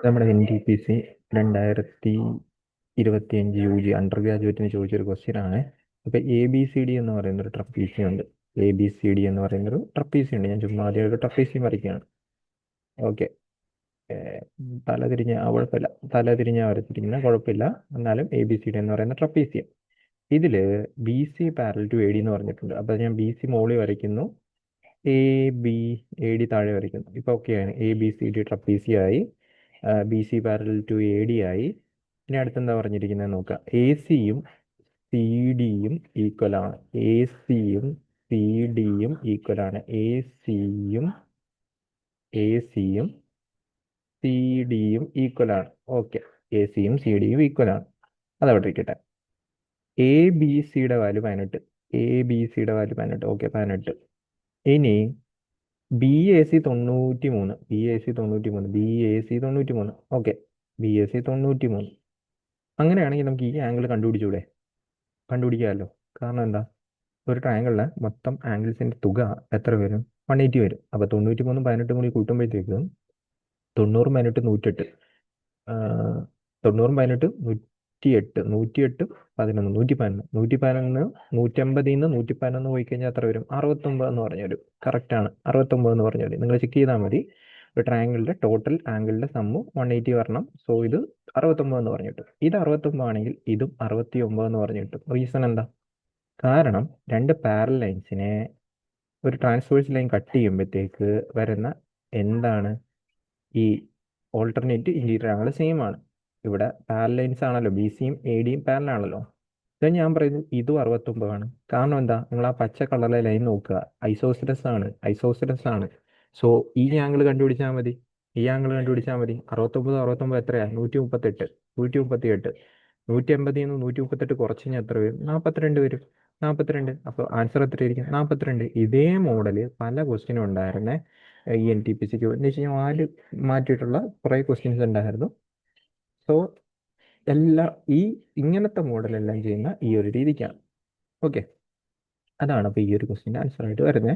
നമ്മുടെ NTPC 2025 UG under ഗ്രാജുവേറ്റിന് ചോദിച്ചൊരു question ആണ്. അപ്പൊ ABCD എന്ന് പറയുന്ന ഒരു ട്രപ്പീസി ഉണ്ട്. ABCD എന്ന് പറയുന്ന ഒരു ട്രപ്പീസി ഉണ്ട്. ഞാൻ ചുമ്മാ ആദ്യം ഒരു ട്രപ്പീസി വരയ്ക്കുകയാണ്. ഓക്കെ, തല തിരിഞ്ഞ കുഴപ്പമില്ല, തല തിരിഞ്ഞ വരച്ചിരിക്കുന്ന കുഴപ്പമില്ല. എന്നാലും ABCD എന്ന് പറയുന്ന ട്രപ്പീസിയം. ഇതില് BC പാരൽ ടു AD എന്ന് പറഞ്ഞിട്ടുണ്ട്. അപ്പൊ ഞാൻ BC മോളി വരയ്ക്കുന്നു, AD താഴെ വരയ്ക്കുന്നു. ഇപ്പൊ ഓക്കെയാണ്. ABCD ട്രപ്പീസി ആയി, BC പാരൽ ടു AD ആയി. ഇനി അടുത്തെന്താ പറഞ്ഞിരിക്കുന്നത് നോക്കാം. AC യും CD യും ഈക്വൽ ആണ്. AC യും CD യും ഈക്വൽ ആണ്. AC യും CD യും ഈക്വൽ ആണ്. ഓക്കെ, AC യും CD യും ഈക്വൽ ആണ്. അതവിടെ ഇരിക്കട്ടെ. ABCയുടെ വാല്യൂ 18. ABCയുടെ വാല്യൂ 18. ഓക്കെ, 18. ഇനി BAC 93. BAC 93. Okay, BAC 93. അങ്ങനെയാണെങ്കിൽ നമുക്ക് ഈ ആംഗിൾ കണ്ടുപിടിച്ചൂടെ? കണ്ടുപിടിക്കാമല്ലോ. കാരണം എന്താ, ഒരു ട്രയാങ്കിളിലെ മൊത്തം ആംഗിൾസിന്റെ തുക എത്ര വരും? 180 വരും. അപ്പൊ 93 18 കൂടി കൂട്ടുമ്പോഴത്തേക്കും 90 18 108. 90 18 108. 108 11 111. 111 150 111 പോയി കഴിഞ്ഞാൽ എത്ര വരും? 69 എന്ന് പറഞ്ഞു വരും. കറക്റ്റ് ആണ്, 69 എന്ന് പറഞ്ഞു വരും. നിങ്ങൾ ചെക്ക് ചെയ്താൽ മതി. ഒരു ട്രയാങ്കിളിന്റെ ടോട്ടൽ ആംഗിളിന്റെ സമ്മ് 180 വരണം. സോ ഇത് 69 എന്ന് പറഞ്ഞു കിട്ടും. ഇത് 69 ആണെങ്കിൽ ഇതും 69 എന്ന് പറഞ്ഞു കിട്ടും. റീസൺ എന്താ? കാരണം രണ്ട് പാരൽ ലൈൻസിനെ ഒരു ട്രാൻസ്വേഴ്സ് ലൈൻ കട്ട് ചെയ്യുമ്പോഴത്തേക്ക് വരുന്ന എന്താണ്, ഈ ഓൾട്ടർനേറ്റ് ഇന്റീരിയർ ആംഗിൾ സെയിം ആണ്. ഇവിടെ പാരൽ ലൈൻസ് ആണല്ലോ, BC യും AD യും പാരൽ ആണല്ലോ. ഇത് ഞാൻ പറയുന്നു ഇതും 69 ആണ്. കാരണം എന്താ, നിങ്ങൾ ആ പച്ച കളറിലെ ലൈൻ നോക്കുക, ഐസോസിലസ് ആണ്. സോ ഈ ആംഗിൾ കണ്ടുപിടിച്ചാൽ മതി. 69 69 എത്രയാ? 138. 180 138 കുറച്ച് കഴിഞ്ഞാൽ എത്ര വരും? 42 വരും. 42. അപ്പോൾ ആൻസർ എത്രയായിരിക്കും? 42. ഇതേ മോഡല് പല ക്വസ്റ്റ്യനും ഉണ്ടായിരുന്നേ ഈ NTPCക്ക്. എന്ന് വെച്ച് കഴിഞ്ഞാൽ മാറ്റിയിട്ടുള്ള കുറേ ക്വസ്റ്റ്യൻസ് ഉണ്ടായിരുന്നു. സോ ഇങ്ങനത്തെ മോഡലെല്ലാം ചെയ്യുന്ന ഈ ഒരു രീതിക്കാണ്. ഓക്കെ, അതാണ് അപ്പോൾ ഈ ഒരു ക്വസ്റ്റ്യൻ്റെ ആൻസർ ആയിട്ട് വരുന്നത്.